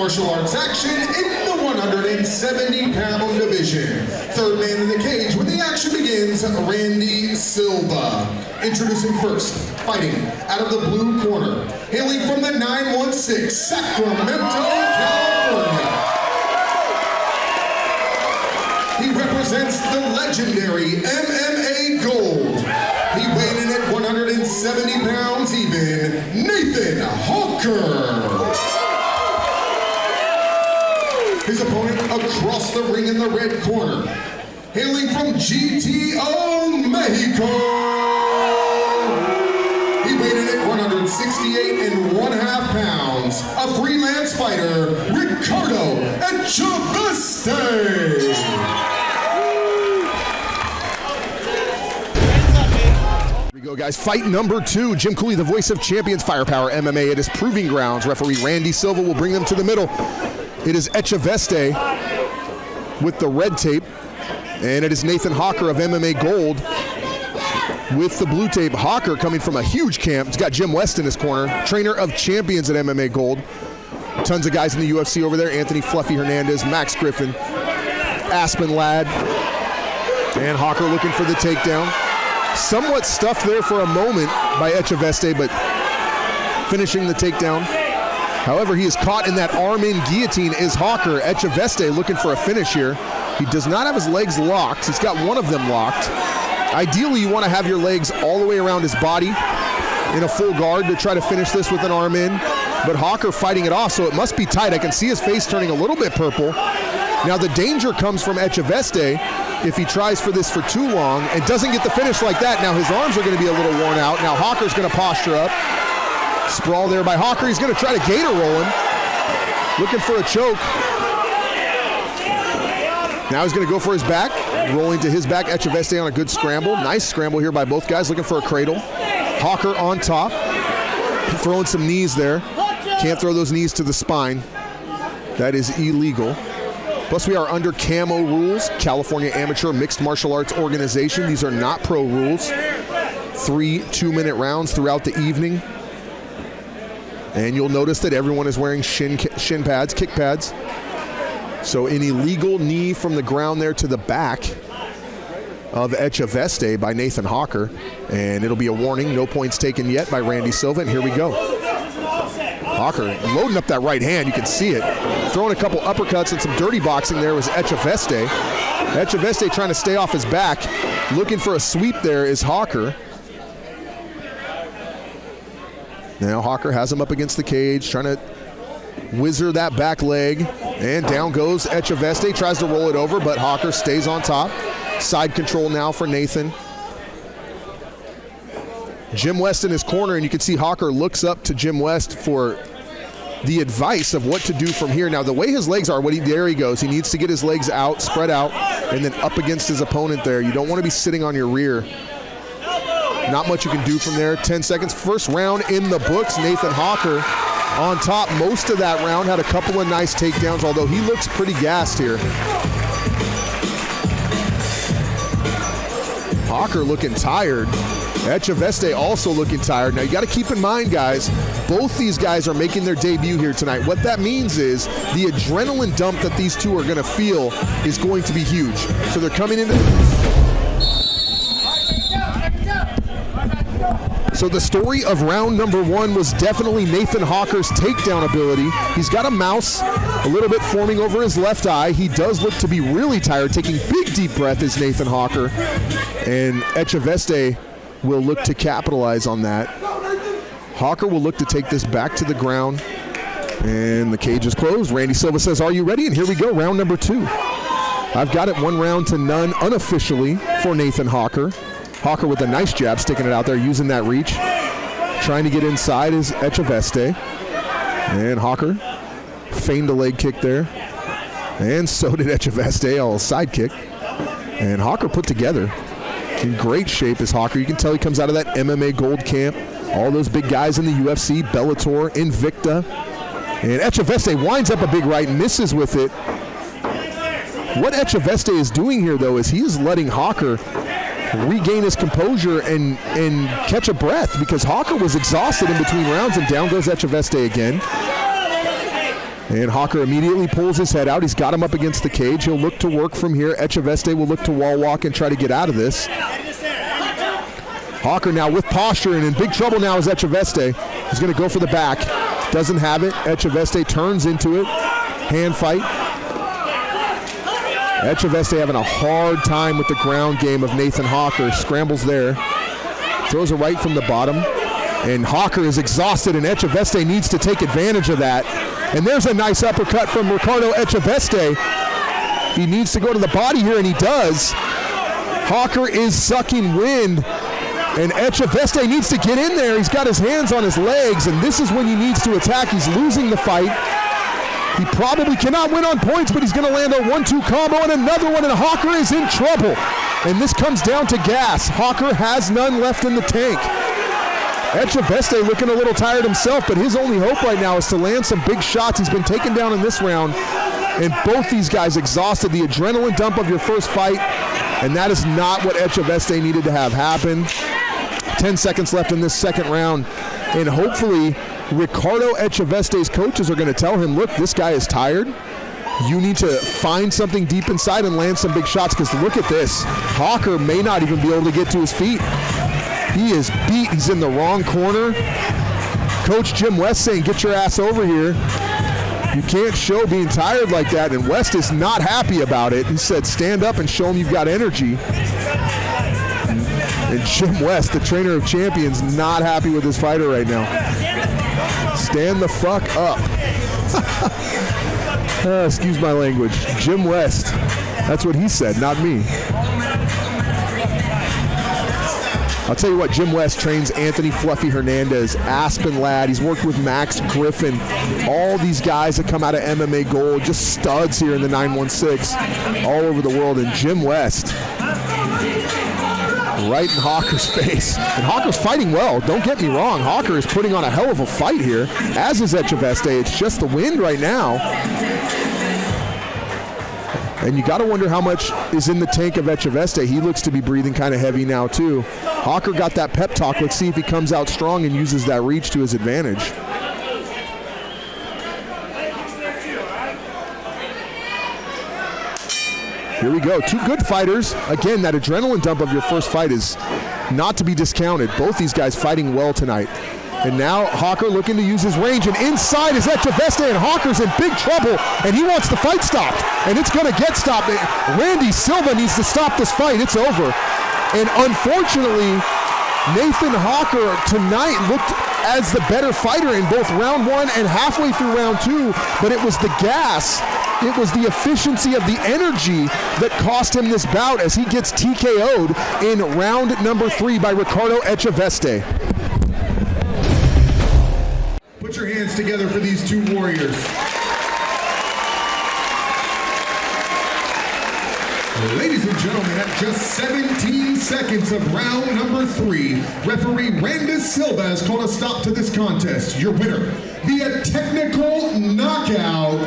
martial arts action in the 170-pound division. Third man in the cage when the action begins, Randy Silva. Introducing first, fighting out of the blue corner, hailing from the 916, Sacramento, California. He represents the legendary MMA Gold. He weighed in at 170 pounds even, Nathan Hocker. His opponent across the ring in the red corner, hailing from GTO, Mexico. He weighed in at 168 1/2 pounds, a freelance fighter, Ricardo Echeveste. Here we go, guys. Fight number 2. Jim Cooley, the voice of champions, FirePower MMA. It is Proving Grounds. Referee Randy Silva will bring them to the middle. It is Echeveste with the red tape, and it is Nathan Hocker of MMA Gold with the blue tape. Hocker coming from a huge camp. He's got Jim West in his corner, trainer of champions at MMA Gold. Tons of guys in the UFC over there. Anthony Fluffy Hernandez, Max Griffin, Aspen Ladd, and Hocker looking for the takedown. Somewhat stuffed there for a moment by Echeveste, but finishing the takedown. However, he is caught in that arm-in guillotine is Hocker. Echeveste looking for a finish here. He does not have his legs locked. He's got one of them locked. Ideally, you want to have your legs all the way around his body in a full guard to try to finish this with an arm in. But Hocker fighting it off, so it must be tight. I can see his face turning a little bit purple. Now the danger comes from Echeveste if he tries for this for too long and doesn't get the finish like that. Now his arms are going to be a little worn out. Now Hocker's going to posture up. Sprawl there by Hocker. He's going to try to gator roll him. Looking for a choke. Now he's going to go for his back. Rolling to his back. Echeveste on a good scramble. Nice scramble here by both guys. Looking for a cradle. Hocker on top. Throwing some knees there. Can't throw those knees to the spine. That is illegal. Plus we are under CAMO rules. California Amateur Mixed Martial Arts Organization. These are not pro rules. 3 2-minute rounds throughout the evening. And you'll notice that everyone is wearing shin pads, kick pads. So an illegal knee from the ground there to the back of Echeveste by Nathan Hocker. And it'll be a warning, no points taken yet by Randy Silva. And here we go. Hocker loading up that right hand, you can see it. Throwing a couple uppercuts and some dirty boxing there was Echeveste. Echeveste trying to stay off his back. Looking for a sweep there is Hocker. Now Hocker has him up against the cage, trying to whizzer that back leg. And down goes Echeveste, tries to roll it over, but Hocker stays on top. Side control now for Nathan. Jim West in his corner, and you can see Hocker looks up to Jim West for the advice of what to do from here. Now the way his legs are, there he goes. He needs to get his legs out, spread out, and then up against his opponent there. You don't want to be sitting on your rear. Not much you can do from there. 10 seconds. First round in the books. Nathan Hocker on top most of that round. Had a couple of nice takedowns, although he looks pretty gassed here. Hocker looking tired. Echeveste also looking tired. Now you got to keep in mind, guys, both these guys are making their debut here tonight. What that means is the adrenaline dump that these two are going to feel is going to be huge. So they're coming into... So the story of round number 1 was definitely Nathan Hocker's takedown ability. He's got a mouse a little bit forming over his left eye. He does look to be really tired. Taking big deep breath is Nathan Hocker. And Echeveste will look to capitalize on that. Hocker will look to take this back to the ground. And the cage is closed. Randy Silva says, "Are you ready?" And here we go, round number 2. I've got it 1-0 unofficially for Nathan Hocker. Hocker with a nice jab, sticking it out there, using that reach. Trying to get inside is Echeveste. And Hocker feigned a leg kick there. And so did Echeveste, a side kick. And Hocker put together. In great shape is Hocker. You can tell he comes out of that MMA Gold camp. All those big guys in the UFC, Bellator, Invicta. And Echeveste winds up a big right, misses with it. What Echeveste is doing here, though, is he is letting Hocker regain his composure and catch a breath, because Hocker was exhausted in between rounds, and down goes Echeveste again. And Hocker immediately pulls his head out. He's got him up against the cage. He'll look to work from here. Echeveste will look to wall walk and try to get out of this. Hocker now with posture and in big trouble now is Echeveste. He's going to go for the back. Doesn't have it. Echeveste turns into it. Hand fight. Echeveste having a hard time with the ground game of Nathan Hocker. Scrambles there. Throws a right from the bottom. And Hocker is exhausted, and Echeveste needs to take advantage of that. And there's a nice uppercut from Ricardo Echeveste. He needs to go to the body here, and he does. Hocker is sucking wind, and Echeveste needs to get in there. He's got his hands on his legs, and this is when he needs to attack. He's losing the fight. He probably cannot win on points, but he's going to land a 1-2 combo and another one, and Hocker is in trouble. And this comes down to gas. Hocker has none left in the tank. Echeveste looking a little tired himself, but his only hope right now is to land some big shots. He's been taken down in this round, and both these guys exhausted. The adrenaline dump of your first fight, and that is not what Echeveste needed to have happen. 10 seconds left in this second round, and hopefully Ricardo Echeveste's coaches are going to tell him, look, this guy is tired. You need to find something deep inside and land some big shots, because look at this. Hocker may not even be able to get to his feet. He is beat. He's in the wrong corner. Coach Jim West saying, get your ass over here. You can't show being tired like that, and West is not happy about it. He said, stand up and show him you've got energy. And Jim West, the trainer of champions, not happy with his fighter right now. Stand the fuck up. Excuse my language. Jim West. That's what he said, not me. I'll tell you what, Jim West trains Anthony Fluffy Hernandez, Aspen Ladd. He's worked with Max Griffin. All these guys that come out of MMA Gold, just studs here in the 916 all over the world. And Jim West, right in Hocker's face. And Hocker's fighting well. Don't get me wrong. Hocker is putting on a hell of a fight here, as is Echeveste. It's just the wind right now. And you got to wonder how much is in the tank of Echeveste. He looks to be breathing kind of heavy now, too. Hocker got that pep talk. Let's see if he comes out strong and uses that reach to his advantage. Here we go. Two good fighters. Again, that adrenaline dump of your first fight is not to be discounted. Both these guys fighting well tonight. And now Hocker looking to use his range, and inside is Echeveste, and Hocker's in big trouble, and he wants the fight stopped, and it's going to get stopped. Randy Silva needs to stop this fight. It's over. And unfortunately, Nathan Hocker tonight looked as the better fighter in both round one and halfway through round two, but it was the gas, it was the efficiency of the energy that cost him this bout as he gets TKO'd in round number 3 by Ricardo Echeveste. Put your hands together for these two warriors. Ladies and gentlemen, at just 17 seconds of round number 3, referee Randy Silva has called a stop to this contest. Your winner, via technical knockout,